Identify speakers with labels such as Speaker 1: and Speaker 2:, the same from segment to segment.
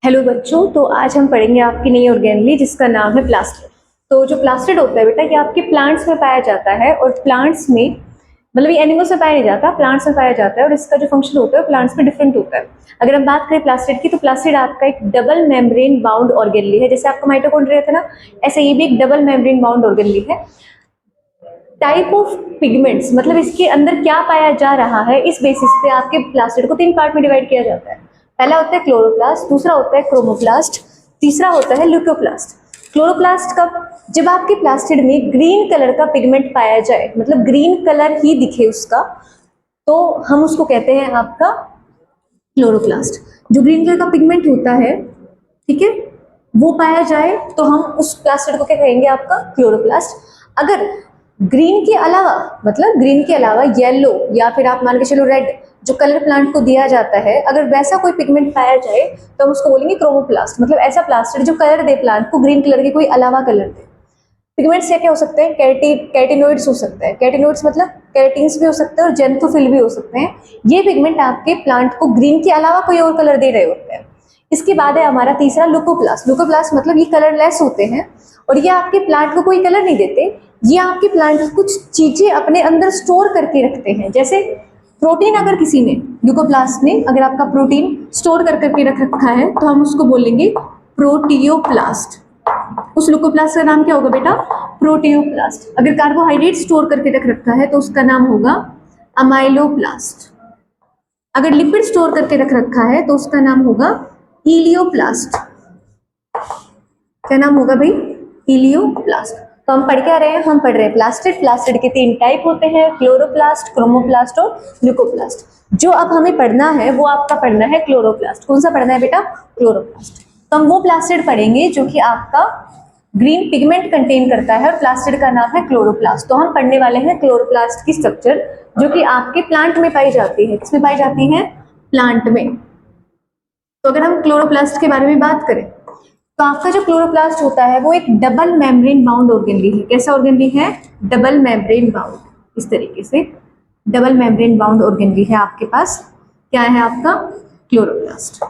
Speaker 1: Hello बच्चों, तो आज हम पढ़ेंगे आपकी नई ऑर्गेनली जिसका नाम है प्लास्टिड। तो जो प्लास्टिड होता है बेटा, ये आपके प्लांट्स में पाया जाता है और प्लांट्स में मतलब ये एनिमल्स में पाया नहीं जाता, प्लांट्स में पाया जाता है और इसका जो फंक्शन होता है प्लांट्स में डिफरेंट होता है। अगर हम बात करें प्लास्टिड की, तो प्लास्टिड आपका एक डबल मेम्ब्रेन बाउंड ऑर्गेनली है। जैसे आपका माइटोकॉन्ड्रिया था ना, ऐसे ये भी एक डबल मेम्ब्रेन बाउंड ऑर्गेनली है। टाइप ऑफ पिगमेंट्स मतलब इसके अंदर क्या पाया जा रहा है, इस बेसिस पे आपके प्लास्टिड को 3 पार्ट में डिवाइड किया जाता है। पहला होता है क्लोरोप्लास्ट, दूसरा होता है क्रोमोप्लास्ट, तीसरा होता है ल्यूकोप्लास्ट। क्लोरोप्लास्ट कब? जब आपके प्लास्टिड में ग्रीन कलर का पिगमेंट पाया जाए, मतलब ग्रीन कलर ही दिखे उसका, तो हम उसको कहते हैं आपका क्लोरोप्लास्ट। जो ग्रीन कलर का पिगमेंट होता है, ठीक है, वो पाया जाए तो हम उस प्लास्टिड को क्या कहेंगे? आपका क्लोरोप्लास्ट। अगर ग्रीन के अलावा मतलब ग्रीन के अलावा येलो या फिर आप मान के चलो रेड, जो कलर प्लांट को दिया जाता है, अगर वैसा कोई पिगमेंट पाया जाए तो हम उसको बोलेंगे क्रोमोप्लास्ट। मतलब ऐसा प्लास्टिड जो कलर दे प्लांट को, ग्रीन कलर के कोई अलावा कलर दे। पिगमेंट्स क्या क्या हो सकते हैं? कैटिनोइड्स हो सकते हैं। कैटिनोइड्स मतलब कैरेटीन्स भी हो सकते हैं और जेंथोफिल भी हो सकते हैं। ये पिगमेंट आपके प्लांट को ग्रीन के अलावा कोई और कलर दे रहे होते हैं। इसके बाद है हमारा तीसरा लुकोप्लास्ट। लुकोप्लास्ट मतलब ये कलरलेस होते हैं और ये आपके प्लांट को कोई कलर नहीं देते। ये आपके प्लांट कुछ चीजें अपने अंदर स्टोर करके रखते हैं। जैसे प्रोटीन, अगर किसी ने ल्यूकोप्लास्ट ने अगर आपका प्रोटीन स्टोर कर करके रख रखा है तो हम उसको बोलेंगे प्रोटियोप्लास्ट। उस लुकोप्लास्ट का नाम क्या होगा बेटा? प्रोटियोप्लास्ट। अगर कार्बोहाइड्रेट स्टोर करके रख रखा है तो उसका नाम होगा अमाइलोप्लास्ट। अगर लिपिड स्टोर करके रख रखा है तो उसका नाम होगा इलियोप्लास्ट। क्या नाम होगा भाई? इलियोप्लास्ट। तो हम पढ़ क्या रहे हैं? हम पढ़ रहे हैं प्लास्टिड। प्लास्टिड के 3 टाइप होते हैं, क्लोरोप्लास्ट, क्रोमोप्लास्ट और ल्यूकोप्लास्ट। जो अब हमें पढ़ना है वो आपका पढ़ना है क्लोरोप्लास्ट। कौन सा पढ़ना है बेटा? क्लोरोप्लास्ट। तो हम वो प्लास्टिड पढ़ेंगे जो कि आपका ग्रीन पिगमेंट कंटेन करता है और प्लास्टिड का नाम है क्लोरोप्लास्ट। तो हम पढ़ने वाले हैं क्लोरोप्लास्ट की स्ट्रक्चर, जो कि आपके प्लांट में पाई जाती है। किसमें पाई जाती है? प्लांट में। तो अगर हम क्लोरोप्लास्ट के बारे में बात करें तो आपका जो क्लोरोप्लास्ट होता है वो एक डबल मेम्ब्रेन बाउंड ऑर्गेनली है। कैसा ऑर्गेनली है? Double membrane bound. इस तरीके से डबल मेम्ब्रेन बाउंड ऑर्गेनली है आपके पास। क्या है आपका? क्लोरोप्लास्ट।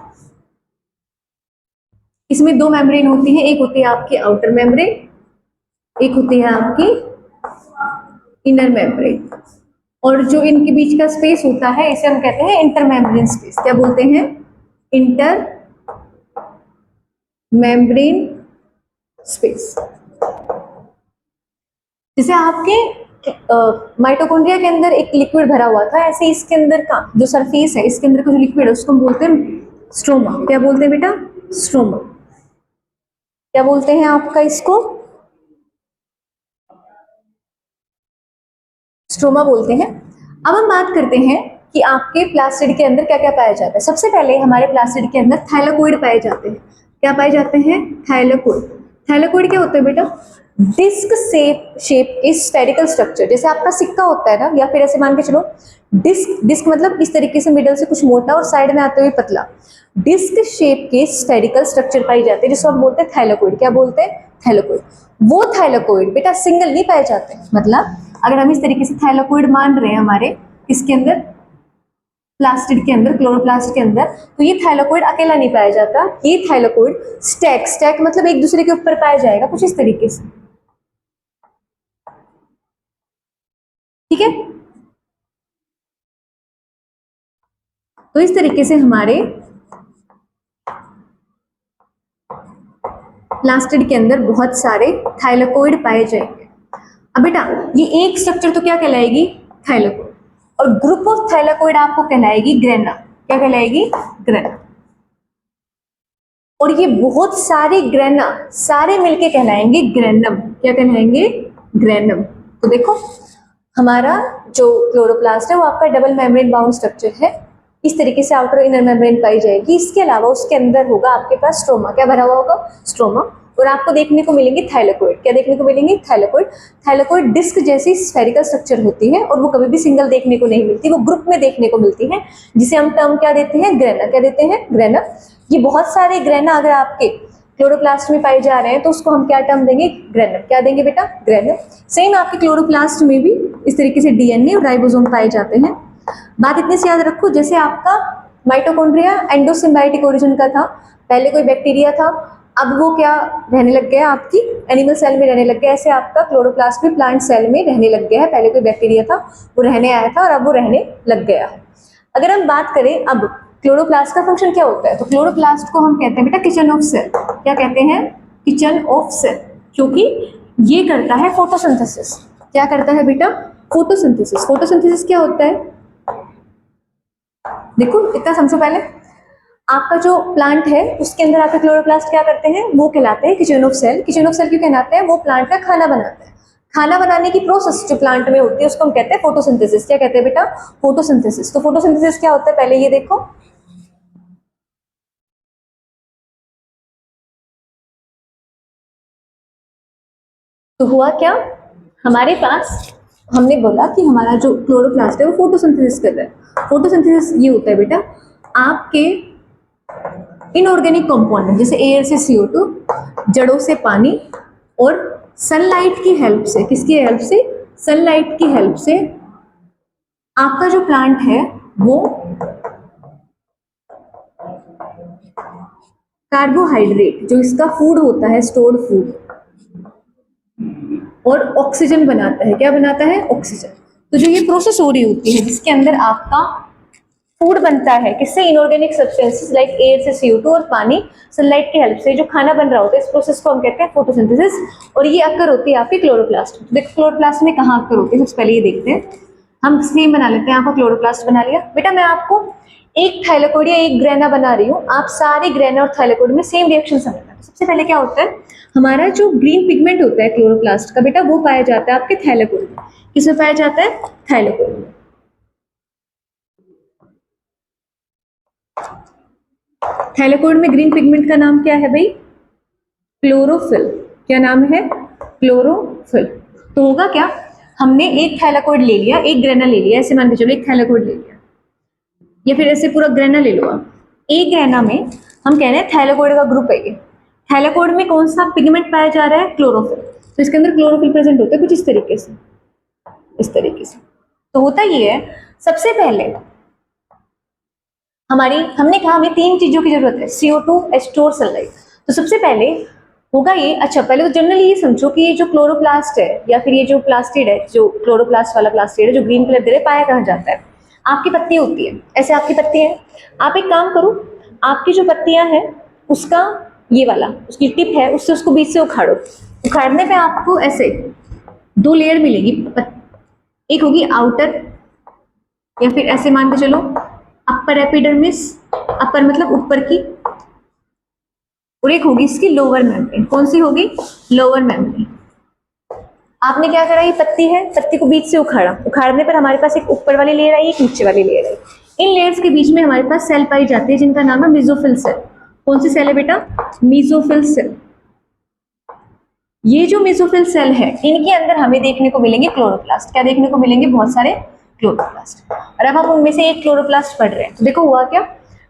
Speaker 1: इसमें 2 मेम्ब्रेन होती है, एक होती है आपकी आउटर मेम्ब्रेन, एक होती है आपकी इनर मेम्ब्रेन। और जो इनके बीच का स्पेस होता है इसे हम कहते हैं इंटर मेम्ब्रेन स्पेस। क्या बोलते हैं? Inter membrane space. जैसे आपके माइटोकॉन्ड्रिया के अंदर एक लिक्विड भरा हुआ था, ऐसे इसके अंदर का जो सरफेस है, इसके अंदर का जो लिक्विड है उसको हम बोलते हैं स्ट्रोमा। क्या बोलते हैं बेटा? स्ट्रोमा। क्या बोलते हैं आपका इसको? स्ट्रोमा बोलते हैं। अब हम बात करते हैं कि आपके प्लास्टिड के अंदर क्या क्या पाया जाता है। सबसे पहले हमारे प्लास्टिड के अंदर थाइलाकोइड पाए जाते हैं। क्या पाए जाते हैं? थाइलाकोइड। थाइलाकोइड क्या होता है बेटा? डिस्क शेप के स्फेरिकल स्ट्रक्चर। जैसे आपका सिक्का होता है ना, या फिर ऐसे मान के चलो डिस्क। डिस्क मतलब इस तरीके से मिडल से कुछ मोटा और साइड में आते हुए पतला। डिस्क शेप के स्फेरिकल स्ट्रक्चर पाई जाते हैं जिसको हम बोलते हैं थाइलाकोइड। क्या बोलते हैं? थाइलाकोइड। वो थाइलाकोइड बेटा सिंगल नहीं पाए जाते। मतलब अगर हम इस तरीके से थाइलाकोइड मान रहे हैं हमारे इसके अंदर, प्लास्टिड के अंदर, क्लोरोप्लास्ट के अंदर, तो ये थाइलाकोइड अकेला नहीं पाया जाता। ये थाइलाकोइड स्टैक, स्टैक मतलब एक दूसरे के ऊपर पाया जाएगा कुछ इस तरीके से। ठीक है? तो इस तरीके से हमारे प्लास्टिड के अंदर बहुत सारे थाइलाकोइड पाए जाएंगे। अब बेटा ये एक स्ट्रक्चर तो क्या कहलाएगी? थाइलाकोइड। और ग्रुप ऑफ थाइलाकोइड आपको कहलाएगी ग्रेना। क्या कहलाएगी? ग्रेना। और ये बहुत सारे ग्रेना सारे मिलके कहलाएंगे ग्रेनम। क्या कहलाएंगे? ग्रेनम। तो देखो हमारा जो क्लोरोप्लास्ट है वो आपका डबल मेम्ब्रेन बाउंड स्ट्रक्चर है। इस तरीके से आउटर इनर मेम्ब्रेन पाई जाएगी। इसके अलावा उसके अंदर होगा आपके पास स्ट्रोमा। क्या भरा हुआ होगा? स्ट्रोमा। और आपको देखने को मिलेंगे थाइलाकोइड। क्या देखने को मिलेंगे? थाइलाकोइड। थाइलाकोइड डिस्क जैसी स्फेरिकल स्ट्रक्चर होती है और वो कभी भी सिंगल देखने को नहीं मिलती, वो ग्रुप में देखने को मिलती है, जिसे हम टर्म क्या देते हैं? ग्रेना। क्या देते हैं? ग्रेना। ये बहुत सारे ग्रेना अगर आपके क्लोरोप्लास्ट में पाए जा रहे हैं तो उसको हम क्या टर्म देंगे? ग्रेनम। क्या देंगे बेटा? ग्रेनम। सेम आपके क्लोरोप्लास्ट में भी इस तरीके से डीएनए और राइबोसोम पाए जाते हैं। बात इतनी सी याद रखो, जैसे आपका माइटोकॉन्ड्रिया एंडोसिम्बायोटिक ओरिजिन का था, पहले कोई बैक्टीरिया था, अब वो क्या रहने लग गया आपकी एनिमल सेल में रहने लग गया, ऐसे आपका क्लोरोप्लास्ट भी प्लांट सेल में रहने लग गया है। पहले कोई बैक्टीरिया था, वो रहने आया था और अब वो रहने लग गया है। अगर हम बात करें अब क्लोरोप्लास्ट का फंक्शन क्या होता है, तो क्लोरोप्लास्ट को हम कहते हैं बेटा किचन ऑफ सेल। क्या कहते हैं? किचन ऑफ सेल, क्योंकि ये करता है फोटोसिंथेसिस। क्या करता है बेटा? फोटोसिंथेसिस। फोटोसिंथेसिस क्या होता है? देखो इतना समझो पहले, आपका जो प्लांट है उसके अंदर आपके क्लोरोप्लास्ट क्या करते हैं, वो कहलाते हैं kitchen of cell. Kitchen of cell क्यों कहलाते हैं? वो प्लांट का खाना बनाते हैं। खाना बनाने की प्रोसेस जो प्लांट में होती है उसको हम कहते हैं फोटोसिंथेसिस। क्या कहते हैं बेटा? फोटोसिंथेसिस। तो फोटोसिंथेसिस क्या होता है पहले ये देखो। तो हुआ क्या, हमारे पास हमने बोला कि हमारा जो क्लोरोप्लास्ट है वो फोटोसिंथेसिस कर रहा है। फोटोसिंथेसिस ये होता है बेटा आपके इनऑर्गेनिक कंपोनेंट जैसे एयर से CO2, जड़ों से पानी और सनलाइट की हेल्प से, किसकी हेल्प से? सनलाइट की हेल्प से आपका जो प्लांट है वो कार्बोहाइड्रेट जो इसका फूड होता है, स्टोर्ड फूड, और ऑक्सीजन बनाता है। क्या बनाता है? ऑक्सीजन। तो जो ये प्रोसेस हो रही होती है जिसके अंदर आपका फूड बनता है, किससे? इनऑर्गेनिक सब्सटेंसेस लाइक एयर से CO2 और पानी सनलाइट की हेल्प से जो खाना बन रहा होता है, इस प्रोसेस को हम कहते हैं फोटोसिंथेसिस। और ये अक्कर होती है आपकी क्लोरोप्लास्ट में। देखो क्लोरोप्लास्ट में कहाँ अक्कर होती है, सबसे पहले ये देखते हैं। हम सेम बना लेते हैं। आपका क्लोरोप्लास्ट बना लिया बेटा, मैं आपको एक थाइलाकोइड या एक ग्रेना बना रही हूँ, आप सारे ग्रेना और थाइलाकोइड में सेम रिएक्शन समझना। सबसे पहले क्या होता है, हमारा जो ग्रीन पिगमेंट होता है क्लोरोप्लास्ट का बेटा, वो पाया जाता है आपके थाइलाकोइड में। किसमें पाया जाता है? थाइलाकोइड में। थाइलाकोइड में ग्रीन पिगमेंट का नाम क्या है भाई? क्लोरोफिल। क्या नाम है? क्लोरोफिल। तो होगा क्या, हमने एक थाइलाकोइड ले लिया, एक ग्रेना ले लिया, ऐसे मान के चलो एक थाइलाकोइड ले लिया, या फिर ऐसे पूरा ग्रेना ले लो आप। एक ग्रेना में हम कह रहे हैं थाइलाकोइड का ग्रुप है ये। थाइलाकोइड में कौन सा पिगमेंट पाया जा रहा है? क्लोरोफिल। तो इसके अंदर क्लोरोफिल प्रेजेंट होता है कुछ इस तरीके से, इस तरीके से। तो होता ये है, सबसे पहले हमने कहा हमें 3 चीजों की जरूरत है, CO2, H2 और सनलाइट। तो सबसे पहले होगा ये, अच्छा पहले तो जनरली ये समझो कि ये जो क्लोरोप्लास्ट है या फिर ये जो प्लास्टिड है, जो क्लोरोप्लास्ट वाला प्लास्टिड है जो ग्रीन कलर दे रहे, पाया कहाँ जाता है? आपकी पत्ती होती है, ऐसे आपकी पत्ती है। आप एक काम करो, आपकी जो पत्तियां हैं उसका ये वाला उसकी टिप है, उससे उसको बीच से उखाड़ो। उखाड़ने पे आपको ऐसे 2 लेयर मिलेगी। एक होगी आउटर, या फिर ऐसे मान के चलो अपर एपिडर्मिस, अपर मतलब ऊपर की, और एक होगी इसकी लोअर मेम्ब्रेन। कौन सी होगी? Lower membrane. आपने क्या करा, ये पत्ती है, पत्ती को बीच से उखाड़ा। उखाड़ने पर हमारे पास एक ऊपर वाली लेयर आई, एक नीचे वाली लेयर आई। इन लेयर्स के बीच में हमारे पास सेल पाई जाती है जिनका नाम है मेसोफिल सेल। कौन सी सेल है बेटा? Mesophyll cell. ये जो मेसोफिल सेल है इनके अंदर हमें देखने को मिलेंगे क्लोरोप्लास्ट। क्या देखने को मिलेंगे? बहुत सारे क्लोरोप्लास्ट। और अब हम उनमें से एक क्लोरोप्लास्ट पढ़ रहे हैं। तो देखो हुआ क्या,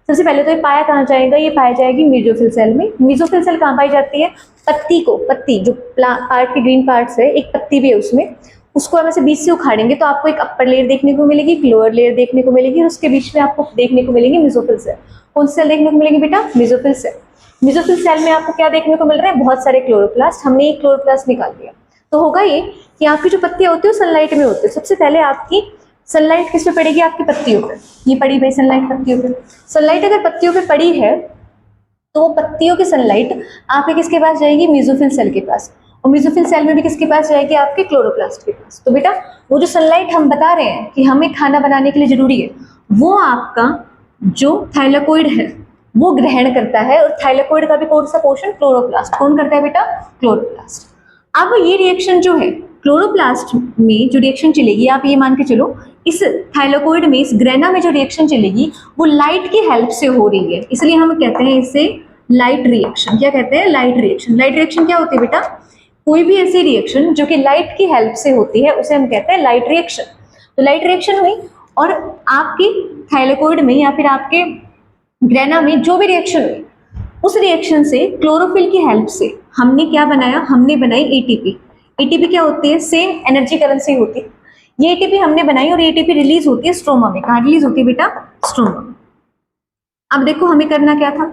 Speaker 1: सबसे पहले तो ये पाया कहाँ जाएगा? ये पाया जाएगी मेसोफिल सेल में। मेसोफिल सेल कहाँ पाई जाती है? पत्ती को, पत्ती जो पार्ट के ग्रीन पार्ट्स है, एक पत्ती भी है उसमें, उसको हम ऐसे बीच से उखाड़ेंगे तो आपको एक अपर लेयर देखने को मिलेगी, एक लोअर लेयर देखने को मिलेगी, और उसके बीच में आपको देखने को मिलेंगे मेसोफिल सेल। कौन सी सेल देखने को मिलेगी बेटा? Mesophyll cell. मेसोफिल सेल में आपको क्या देखने को मिल रहा है? बहुत सारे क्लोरोप्लास्ट। हमने एक क्लोरोप्लास्ट निकाल दिया। तो होगा ये कि आपकी जो पत्तियां होती है वो सनलाइट में होती है। सबसे पहले आपकी सनलाइट किस पे पड़ेगी? आपकी पत्तियों पे। ये पड़ी भाई सनलाइट पत्तियों पे। सनलाइट अगर पत्तियों पे पड़ी है तो वो पत्तियों की सनलाइट आपके किसके पास जाएगी? मेसोफिल सेल के पास। और मेसोफिल सेल में भी किसके पास जाएगी? आपके क्लोरोप्लास्ट के पास। तो बेटा वो जो सनलाइट हम बता रहे हैं कि हमें खाना बनाने के लिए जरूरी है, वो आपका जो थाइलाकोइड है वो ग्रहण करता है। और थाइलाकोइड का भी कौन सा पोर्शन? क्लोरोप्लास्ट। कौन करता है बेटा? क्लोरोप्लास्ट। अब ये रिएक्शन जो है क्लोरोप्लास्ट में जो रिएक्शन चलेगी, आप ये मान के चलो इस थाइलाकोइड में, इस ग्रेना में जो रिएक्शन चलेगी वो लाइट की हेल्प से हो रही है, इसलिए हम कहते हैं इसे लाइट रिएक्शन। क्या कहते हैं? Light reaction. लाइट रिएक्शन क्या होती है बेटा? कोई भी ऐसी रिएक्शन जो कि लाइट की हेल्प से होती है उसे हम कहते हैं लाइट रिएक्शन। तो लाइट रिएक्शन हुई और आपकी थाइलाकोइड में या फिर आपके ग्रेना में जो भी रिएक्शन हुई, उस रिएक्शन से क्लोरोफिल की हेल्प से हमने क्या बनाया? हमने बनाई एटीपी। एटीपी क्या होती है? सेम एनर्जी करेंसी होती है। ये एटीपी हमने बनाई और एटीपी रिलीज होती है स्ट्रोमा में। कहाँ रिलीज होती है बेटा? स्ट्रोमा में। अब देखो हमें करना क्या था,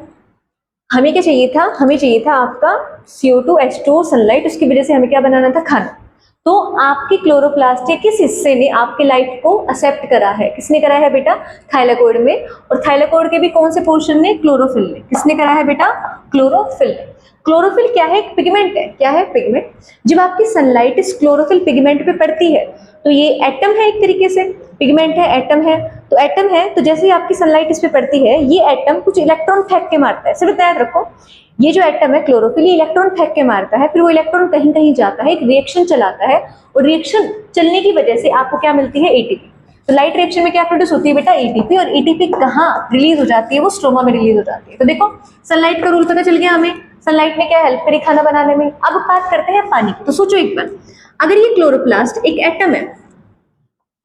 Speaker 1: हमें क्या चाहिए था, हमें चाहिए था आपका CO2 H2O सनलाइट, उसकी वजह से हमें क्या बनाना था? खाना। तो आपकी क्लोरोप्लास्ट के किस हिस्से ने आपके लाइट को एक्सेप्ट करा है? किसने करा है बेटा? थाइलाकोइड में। और थाइलाकोइड के भी कौन से पोर्शन ने? क्लोरोफिल ने। किसने करा है बेटा? क्लोरोफिल ने। क्लोरोफिल क्या है? एक पिगमेंट है। क्या है? पिगमेंट। जब आपकी सनलाइट इस क्लोरोफिल पिगमेंट पे पड़ती है तो ये एटम है, एक तरीके से पिगमेंट है, एटम है। तो एटम है तो जैसे ही आपकी सनलाइट इस पे पड़ती है, ये एटम कुछ इलेक्ट्रॉन फेंक के मारता है। सिर्फ याद रखो, ये जो एटम है क्लोरोफिल, ये इलेक्ट्रॉन फेंक के मारता है, फिर वो इलेक्ट्रॉन कहीं कहीं जाता है, एक रिएक्शन चलाता है, और रिएक्शन चलने की वजह से आपको क्या मिलती है? एटीपी। तो लाइट रिएक्शन में क्या प्रोड्यूस होती है बेटा? एटीपी। और एटीपी कहाँ रिलीज हो जाती है? वो स्ट्रोमा में रिलीज हो जाती है। तो देखो सनलाइट का रूल पता चल गया हमें, सनलाइट ने क्या हेल्प करी खाना बनाने में। अब बात करते हैं पानी की। तो सोचो एक बार, अगर ये क्लोरोप्लास्ट एक एटम है,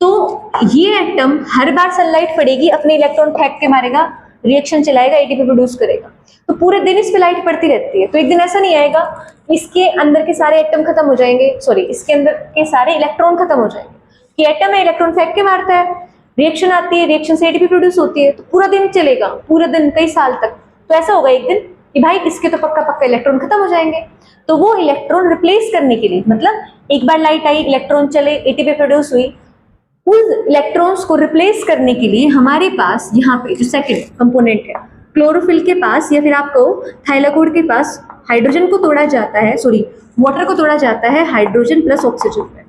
Speaker 1: तो ये एटम हर बार सनलाइट पड़ेगी अपने इलेक्ट्रॉन फेंक के मारेगा, रिएक्शन चलाएगा, एटीपी प्रोड्यूस करेगा, तो पूरे दिन इस पे लाइट पड़ती रहती है। तो एक दिन ऐसा नहीं आएगा इसके अंदर के सारे एटम खत्म हो जाएंगे, सॉरी इसके अंदर के सारे इलेक्ट्रॉन खत्म हो जाएंगे, कि एटम है, इलेक्ट्रॉन फेंक के मारता है, रिएक्शन आती है, रिएक्शन से एटीपी प्रोड्यूस होती है, तो पूरा दिन चलेगा, पूरे दिन कई साल तक। तो ऐसा होगा एक दिन कि भाई इसके तो पक्का पक्का इलेक्ट्रॉन खत्म हो जाएंगे। तो वो इलेक्ट्रॉन रिप्लेस करने के लिए, मतलब एक बार लाइट आई, इलेक्ट्रॉन चले, एटीपी प्रोड्यूस हुई, उस इलेक्ट्रॉन्स को रिप्लेस करने के लिए हमारे पास यहाँ पे जो सेकंड कंपोनेंट है क्लोरोफिल के पास, या फिर आप कहो थाइलाकोइड के पास, हाइड्रोजन को तोड़ा जाता है, सॉरी वाटर को तोड़ा जाता है हाइड्रोजन प्लस ऑक्सीजन में,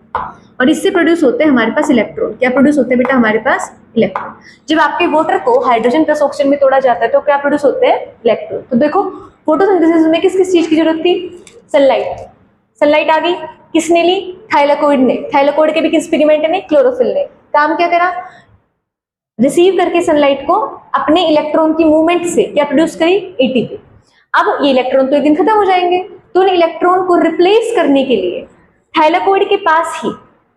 Speaker 1: और इससे प्रोड्यूस होते हैं हमारे पास इलेक्ट्रॉन। क्या प्रोड्यूस होते हैं बेटा? हमारे पास इलेक्ट्रॉन। जब आपके वाटर को हाइड्रोजन प्लस ऑक्सीजन में तोड़ा जाता है तो क्या प्रोड्यूस होते हैं? इलेक्ट्रॉन। तो देखो फोटोसिंथेसिस में किस किस चीज की जरूरत थी? सनलाइट। सनलाइट आ गई, किसने ली? थाइलाकोइड ने। थाइलाकोइड के भी किस पिगमेंट ने? क्लोरोफिल ने। काम क्या करा? रिसीव करके सनलाइट को अपने इलेक्ट्रॉन की मूवमेंट से क्या प्रोड्यूस करी? एटीपी। अब ये इलेक्ट्रॉन तो एक दिन खत्म हो जाएंगे, तो इन इलेक्ट्रॉन को रिप्लेस करने के लिए थाइलाकोइड के पास ही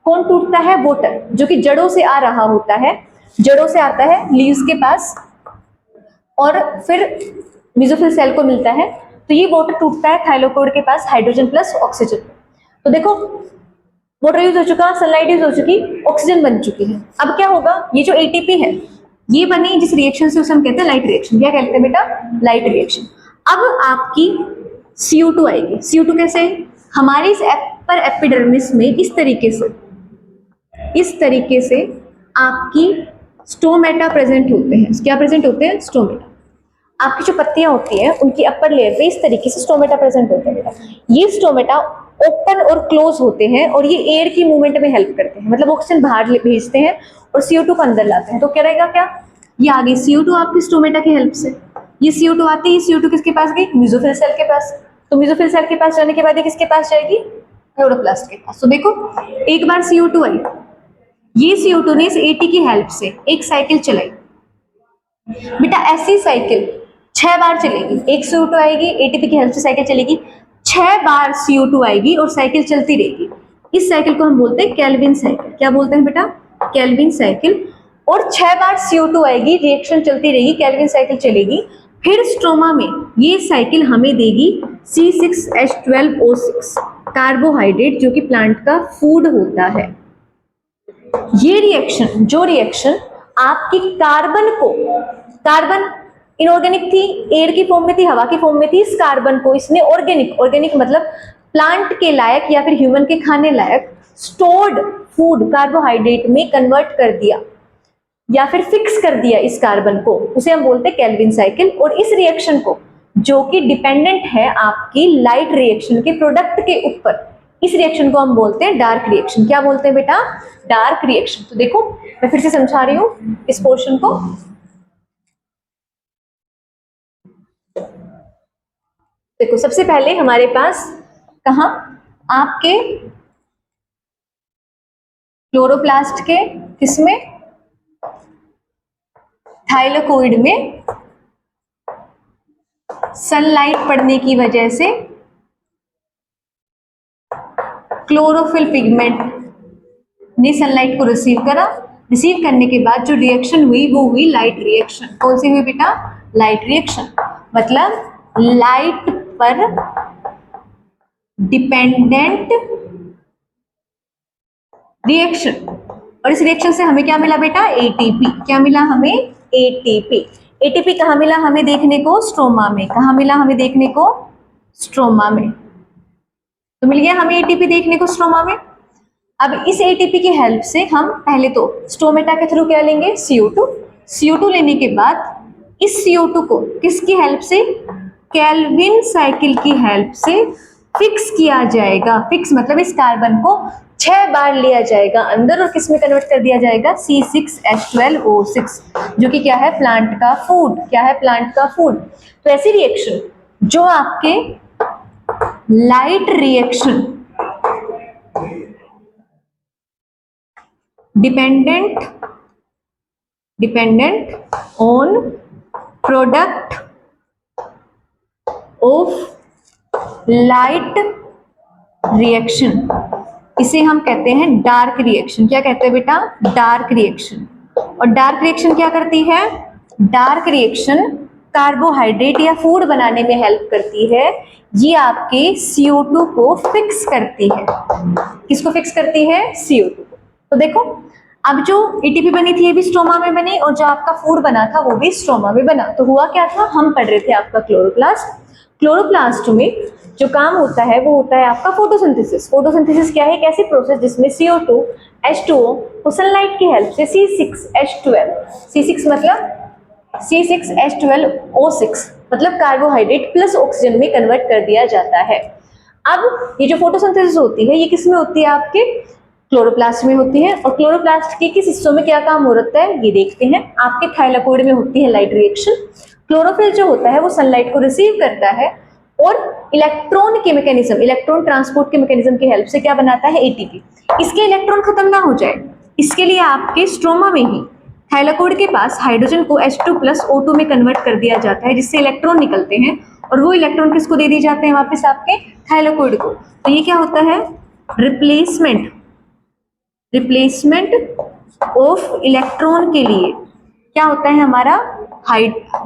Speaker 1: कौन टूटता है? वाटर, जो कि जड़ों से आ रहा होता है, जड़ों से आता है लीव्स के पास, और फिर मेसोफिल सेल को मिलता है। तो ये वाटर टूटता है थाइलाकोइड के पास हाइड्रोजन प्लस ऑक्सीजन। तो देखो वाटर यूज हो चुका, सनलाइट यूज हो चुकी, ऑक्सीजन बन चुकी है। अब क्या होगा? ये जो एटीपी है ये बनी जिस रिएक्शन से, उसे हम कहते हैं लाइट रिएक्शन। क्या कहते हैं बेटा? Light reaction. अब आपकी CO2 आएगी। CO2 कैसे? हमारे इस अपर एपिडर्मिस में इस तरीके से आपकी स्टोमेटा प्रेजेंट होते हैं। क्या प्रेजेंट होते हैं? स्टोमेटा। आपकी जो पत्तियां होती हैं उनकी अपर लेयर पे इस तरीके से स्टोमेटा प्रेजेंट होते हैं बेटा। ये स्टोमेटा ओपन और क्लोज होते हैं और ये एयर की मूवमेंट में हेल्प करते हैं, मतलब ऑक्सीजन बाहर भेजते हैं और CO2 को अंदर लाते हैं। तो क्या रहेगा? क्या ये आ गई CO2 आपकी स्टोमेटा की हेल्प से। ये CO2 आती है, CO2 किसके पास गई? मेसोफिल सेल के पास। तो मेसोफिल सेल के पास जाने के बाद ये किसके पास जाएगी? क्लोरोप्लास्ट के पास। तो देखो एक बार CO2 आई, ये CO2 ने इस AT की हेल्प से एक साइकिल चलाई बेटा। ऐसी साइकिल 6 बार चलेगी। एक CO2 आएगी, ATP की हेल्प से साइकिल चलेगी, 6 बार CO2 आएगी और साइकिल चलती रहेगी। इस साइकिल को हम बोलते हैं केल्विन साइकिल। क्या बोलते हैं बेटा? Calvin cycle. और 6 बार CO2 आएगी, रिएक्शन चलती रहेगी, केल्विन साइकिल चलेगी। फिर स्ट्रोमा में ये साइकिल हमें देगी C6H12O6 कार्बोहाइड्रेट, जो कि प्लांट का फूड होता है। ये रिएक्शन, जो रिएक्शन आपकी कार्बन इनऑर्गेनिक थी, एयर की फॉर्म में थी, हवा की फॉर्म में थी, इस कार्बन को इसने ऑर्गेनिक मतलब प्लांट के लायक या फिर ह्यूमन के खाने लायक स्टोर्ड फूड कार्बोहाइड्रेट में कन्वर्ट कर दिया या फिर फिक्स कर दिया इस कार्बन को, उसे हम बोलते हैं केल्विन साइकिल। और इस रिएक्शन को, जो कि डिपेंडेंट है आपकी लाइट रिएक्शन के प्रोडक्ट के ऊपर, इस रिएक्शन को हम बोलते हैं डार्क रिएक्शन। क्या बोलते हैं बेटा? Dark reaction. तो देखो मैं फिर से समझा रही हूं इस पोर्शन को। देखो सबसे पहले हमारे पास कहा? आपके क्लोरोप्लास्ट के किसमें? थाइलाकोइड में सनलाइट पड़ने की वजह से क्लोरोफिल पिगमेंट ने सनलाइट को रिसीव करा। रिसीव करने के बाद जो रिएक्शन हुई वो हुई लाइट रिएक्शन। कौन सी हुई बेटा? Light reaction. मतलब लाइट पर डिपेंडेंट रिएक्शन। और इस रिएक्शन से हमें क्या मिला बेटा, एटीपी। क्या मिला हमें, एटीपी। एटीपी कहाँ मिला हमें देखने को, स्ट्रोमा में। कहाँ मिला हमें देखने को, स्ट्रोमा में। तो मिल गया हमें एटीपी देखने को स्ट्रोमा में। अब इस एटीपी की हेल्प से हम पहले तो स्टोमेटा के थ्रू क्या लेंगे, CO2। CO2 लेने के बाद इस CO2 को किसकी हेल्प से, केल्विन साइकिल की हेल्प से फिक्स किया जाएगा। फिक्स मतलब इस कार्बन को 6 बार लिया जाएगा अंदर और किस में कन्वर्ट कर दिया जाएगा, C6H12O6, जो कि क्या है, प्लांट का फूड। क्या है, प्लांट का फूड। तो ऐसी रिएक्शन जो आपके light reaction, dependent on product of light reaction, इसे हम कहते हैं डार्क रिएक्शन। क्या कहते हैं बेटा, डार्क रिएक्शन। और डार्क रिएक्शन क्या करती है, डार्क रिएक्शन कार्बोहाइड्रेट या फूड बनाने में हेल्प करती है। ये आपके CO2 को फिक्स करती है। किसको फिक्स करती है, CO2 को। तो देखो अब जो एटीपी बनी थी ये भी स्ट्रोमा में बनी और जो आपका फूड बना था वो भी स्ट्रोमा में बना। तो हुआ क्या था, हम पढ़ रहे थे आपका क्लोरोप्लास्ट। क्लोरोप्लास्ट में जो काम होता है वो होता है आपका फोटोसिंथेसिस। फोटोसिंथेसिस क्या है, एक ऐसी प्रोसेस जिसमें CO2 H2O को सनलाइट की हेल्प से C6H12, C6 मतलब C6H12O6 मतलब कार्बोहाइड्रेट प्लस ऑक्सीजन में कन्वर्ट कर दिया जाता है। अब ये जो फोटोसिंथेसिस होती है ये किस में होती है, आपके क्लोरोप्लास्ट में होती है। और क्लोरोप्लास्ट के किस हिस्सों में क्या काम हो रहा है ये देखते हैं। आपके थाइलाकोइड में होती है लाइट रिएक्शन। क्लोरोफिल जो होता है वो सनलाइट को रिसीव करता है और इलेक्ट्रॉन के मैकेनिज्म, इलेक्ट्रॉन ट्रांसपोर्ट के मैकेनिज्म की हेल्प से क्या बनाता है, एटीपी। इसके इलेक्ट्रॉन खत्म ना हो जाए इसके लिए आपके स्ट्रोमा में ही थाइलाकोइड के पास हाइड्रोजन को H2+O2 में कन्वर्ट कर दिया जाता है जिससे इलेक्ट्रॉन निकलते हैं और वो इलेक्ट्रॉन किसको दे दिए जाते हैं वापस, आपके थाइलाकोइड को। तो ये क्या होता है, रिप्लेसमेंट ऑफ इलेक्ट्रॉन के लिए क्या होता है हमारा,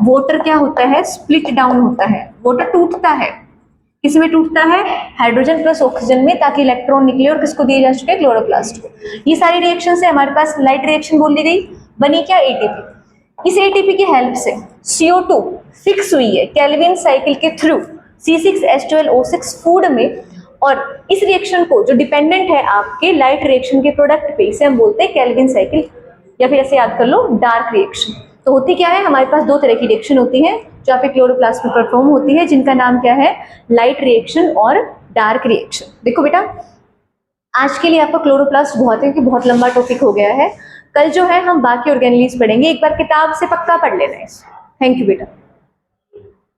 Speaker 1: वाटर क्या होता है, स्प्लिट डाउन होता है। वाटर टूटता है, किसमें टूटता है, हाइड्रोजन प्लस ऑक्सीजन में, ताकि इलेक्ट्रॉन निकले और किसको दिए जा चुके हैं, क्लोरोप्लास्ट को। ये सारी रिएक्शन से हमारे पास लाइट रिएक्शन बोल दी गई, बनी क्या, एटीपी। इस एटीपी की हेल्प से CO2 फिक्स हुई है केल्विन साइकिल के थ्रू C6H12O6 फूड में। और इस रिएक्शन को जो डिपेंडेंट है आपके लाइट रिएक्शन के प्रोडक्ट पे, इसे हम बोलते हैं केल्विन साइकिल, या फिर ऐसे याद कर लो डार्क रिएक्शन। तो होती क्या है, हमारे पास दो तरह की रिएक्शन होती है जो आपके क्लोरोप्लास्ट में परफॉर्म होती है, जिनका नाम क्या है, लाइट रिएक्शन और डार्क रिएक्शन। देखो बेटा आज के लिए आपका क्लोरोप्लास्ट बहुत है क्योंकि बहुत लंबा टॉपिक हो गया है। कल जो है हम बाकी ऑर्गेनेल्स पढ़ेंगे, एक बार किताब से पक्का पढ़ लेना है। थैंक यू बेटा।